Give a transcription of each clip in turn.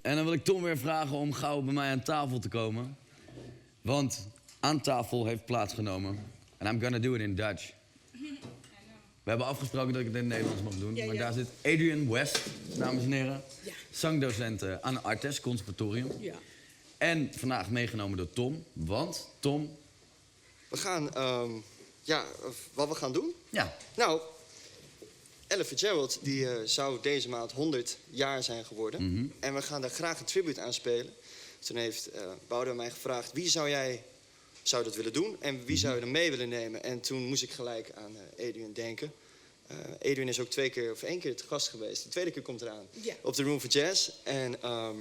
En dan wil ik Tom weer vragen om gauw bij mij aan tafel te komen. Want aan tafel heeft plaatsgenomen. And I'm gonna do it in Dutch. We hebben afgesproken dat ik het in het Nederlands mag doen. Ja, maar ja. daar zit Adrienne West, dames en heren. Ja. Zangdocent aan Artes Conservatorium. Ja. En vandaag meegenomen door Tom. Want, Tom... We gaan, wat we gaan doen? Ja. Nou, Ella Fitzgerald die zou deze maand 100 jaar zijn geworden. En we gaan daar graag een tribute aan spelen. Toen heeft Boudewijn mij gevraagd, wie zou dat willen doen? En wie zou je er mee willen nemen? En toen moest ik gelijk aan Adrienne denken. Adrienne is ook 2 keer of 1 keer te gast geweest. De tweede keer komt eraan. Ja. Op de Room for Jazz. En daar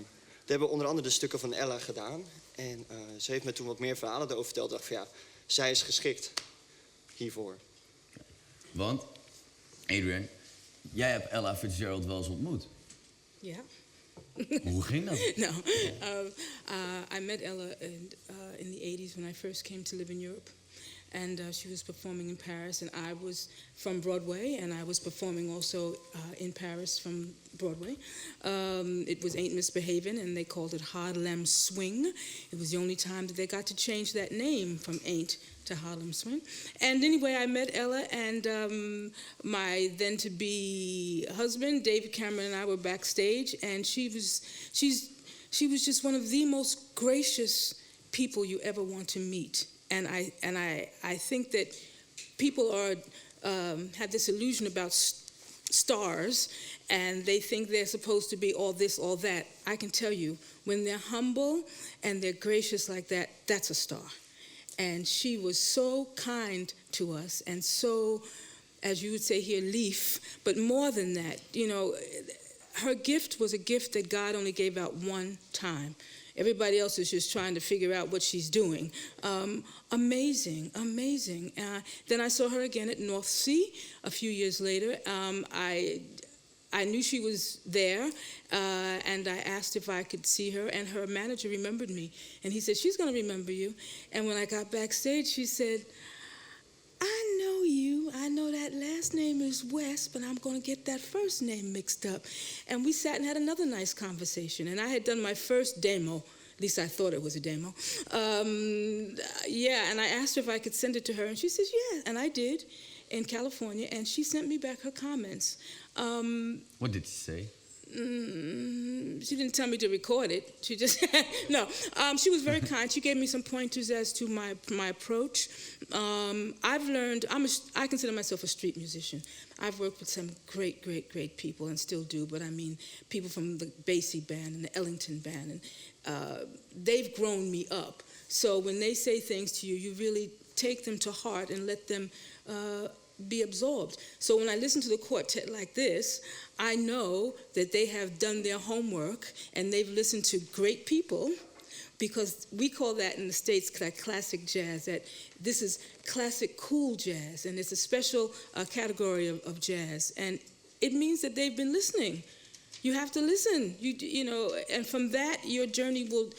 hebben we onder andere de stukken van Ella gedaan. En ze heeft me toen wat meer verhalen erover verteld. Ik dacht van ja, zij is geschikt hiervoor. Want, Adrienne, jij hebt Ella Fitzgerald wel eens ontmoet. Ja. Hoe ging dat? No, I met Ella in the 80s when I first came to live in Europe. And she was performing in Paris, and I was from Broadway, and I was performing also in Paris from Broadway. It was Ain't Misbehavin, and they called it Harlem Swing. It was the only time that they got to change that name from Ain't to Harlem Swing. And anyway, I met Ella, and my then-to-be husband, David Cameron, and I were backstage, and she was just one of the most gracious people you ever want to meet. And I think that people have this illusion about stars, and they think they're supposed to be all this, all that. I can tell you, when they're humble and they're gracious like that, that's a star. And she was so kind to us, and so, as you would say here, lief. But more than that, you know, her gift was a gift that God only gave out one time. Everybody else is just trying to figure out what she's doing. Amazing, amazing. Then I saw her again at North Sea a few years later. I knew she was there, and I asked if I could see her, and her manager remembered me. And he said, she's going to remember you. And when I got backstage, she said, I know you. I know that last name is West, but I'm going to get that first name mixed up. And we sat and had another nice conversation. And I had done my first demo. At least I thought it was a demo. And I asked her if I could send it to her. And she says, yeah. And I did in California. And she sent me back her comments. What did she say? She didn't tell me to record it. She just, no. She was very kind. She gave me some pointers as to my approach. I've learned, I consider myself a street musician. I've worked with some great, great, great people and still do, but I mean people from the Basie Band and the Ellington Band, and they've grown me up. So when they say things to you, you really take them to heart and let them be absorbed. So when I listen to the quartet like this, I know that they have done their homework and they've listened to great people, because we call that in the States classic jazz, that this is classic cool jazz, and it's a special category of jazz. And it means that they've been listening. You have to listen, you know, and from that, your journey will,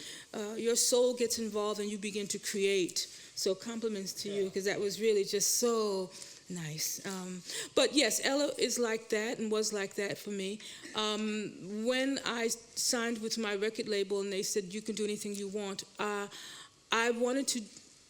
your soul gets involved and you begin to create. So compliments to you, because that was really just so nice. But yes, Ella is like that and was like that for me. When I signed with my record label and they said, you can do anything you want, I wanted to,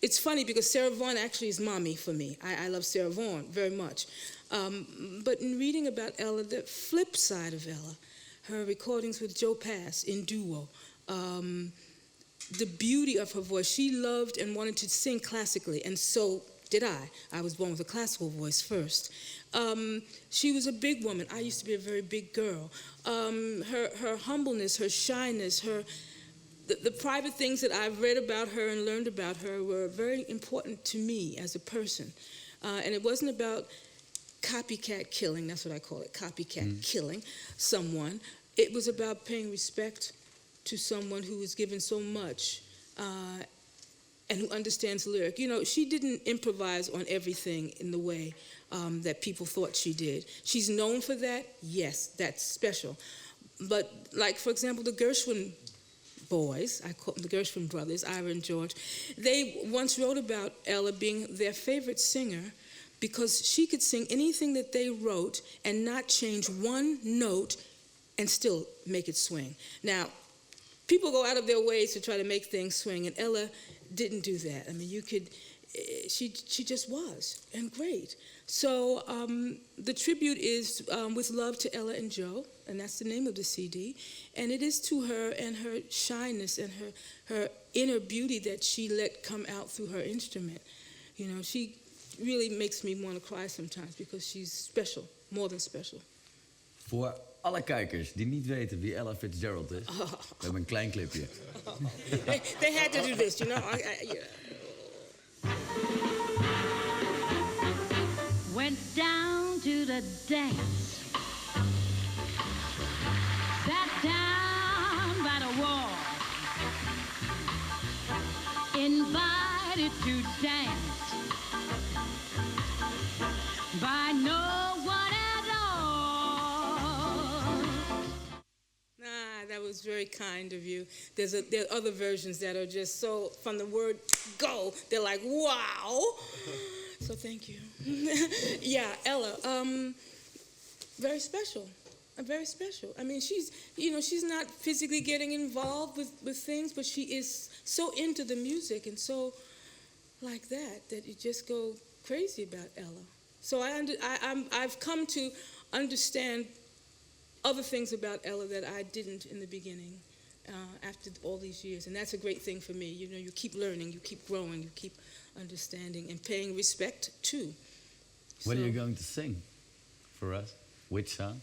it's funny because Sarah Vaughan actually is mommy for me. I love Sarah Vaughan very much. But in reading about Ella, the flip side of Ella, her recordings with Joe Pass in duo, the beauty of her voice, she loved and wanted to sing classically, and so did I. I was born with a classical voice first. She was a big woman. I used to be a very big girl. Her humbleness, her shyness, the private things that I've read about her and learned about her were very important to me as a person. And it wasn't about copycat killing, that's what I call it, copycat killing someone. It was about paying respect to someone who was given so much and who understands lyric. You know, she didn't improvise on everything in the way that people thought she did. She's known for that, yes, that's special. But like, for example, the Gershwin boys, I call them the Gershwin brothers, Ira and George, they once wrote about Ella being their favorite singer because she could sing anything that they wrote and not change one note and still make it swing. Now, people go out of their ways to try to make things swing, and Ella didn't do that. I mean, she just was, and great. So the tribute is With Love to Ella and Joe, and that's the name of the CD. And it is to her and her shyness and her inner beauty that she let come out through her instrument. You know, she really makes me want to cry sometimes because she's special, more than special. Voor alle kijkers die niet weten wie Ella Fitzgerald is, we hebben een klein clipje. They had to do this, you know. Went down to the dance, sat down by the wall, invited to dance by no one at all. That was very kind of you. There are other versions that are just so, from the word go, they're like, wow. So thank you. Yeah, Ella, very special. Very special. I mean, she's not physically getting involved with things, but she is so into the music and so like that you just go crazy about Ella. So I've come to understand other things about Ella that I didn't in the beginning after all these years. And that's a great thing for me. You know, you keep learning, you keep growing, you keep understanding and paying respect too. What are you going to sing for us? Which song?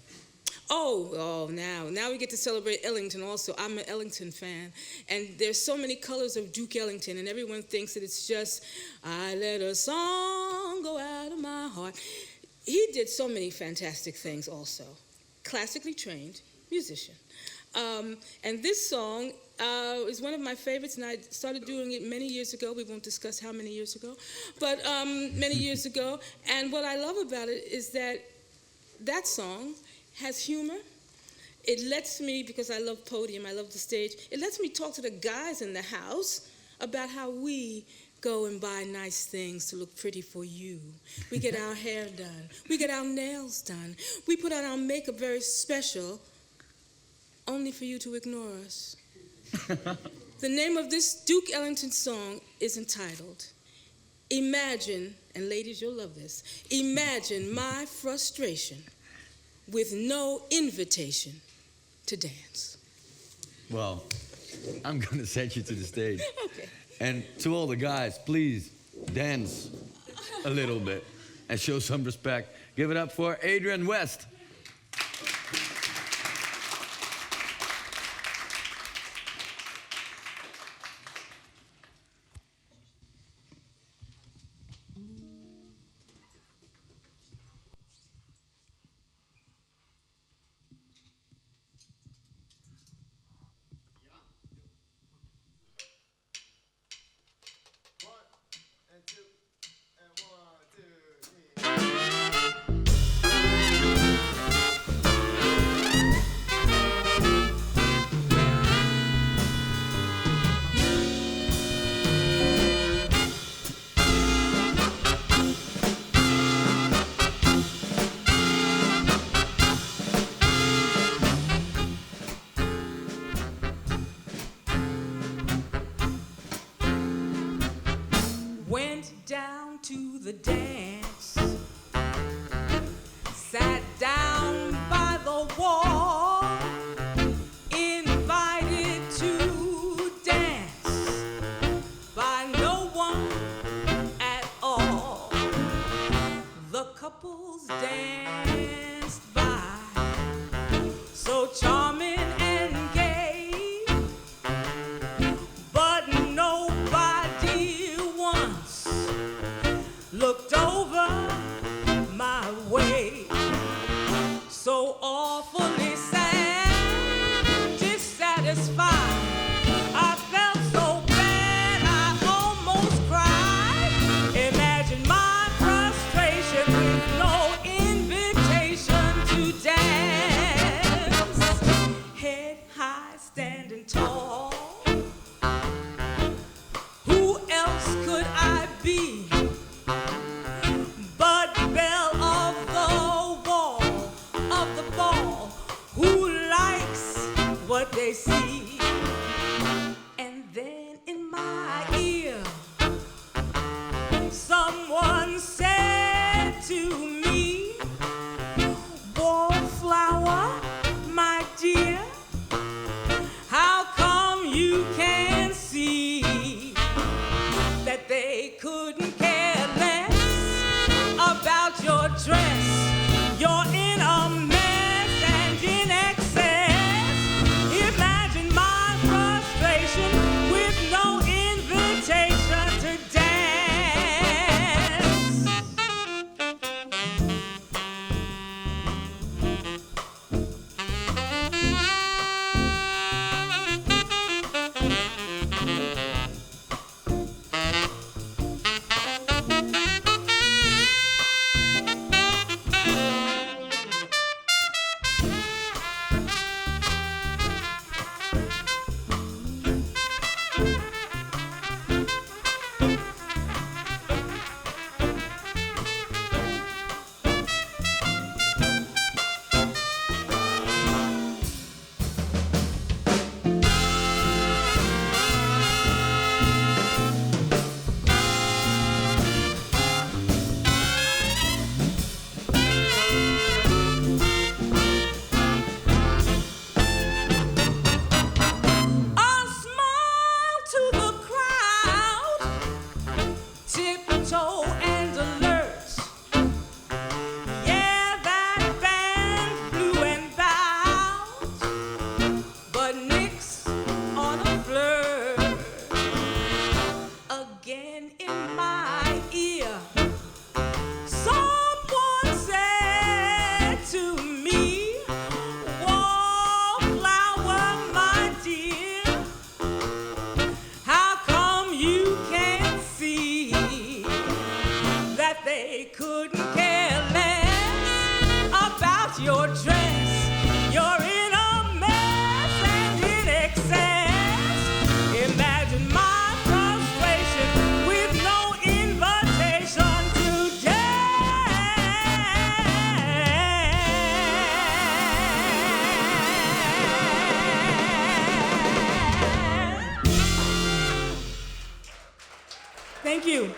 Now we get to celebrate Ellington also. I'm an Ellington fan. And there's so many colors of Duke Ellington, and everyone thinks that it's just, I let a song go out of my heart. He did so many fantastic things also. Classically trained musician. And this song is one of my favorites, and I started doing it many years ago. We won't discuss how many years ago, but many years ago. And what I love about it is that song has humor. It lets me, because I love podium, I love the stage, it lets me talk to the guys in the house about how we go and buy nice things to look pretty for you. We get our hair done. We get our nails done. We put on our makeup very special, only for you to ignore us. The name of this Duke Ellington song is entitled, Imagine, and ladies, you'll love this, imagine my frustration with no invitation to dance. Well, I'm going to send you to the stage. Okay. And to all the guys, please dance a little bit and show some respect. Give it up for Adrienne West. Went down to the dance, sat down by the wall, invited to dance by no one at all. The couples danced by, so charming and gay, but nobody once looked over my way. So awfully sad, dissatisfied. I felt so bad, I almost cried. Imagine my frustration with no invitation to dance. Head high, standing tall. Who else could I be but belle of the wall, of the ball, who likes what they see? They couldn't care less about your dress. You're in a mess and in excess. Imagine my frustration with no invitation to dance. Thank you.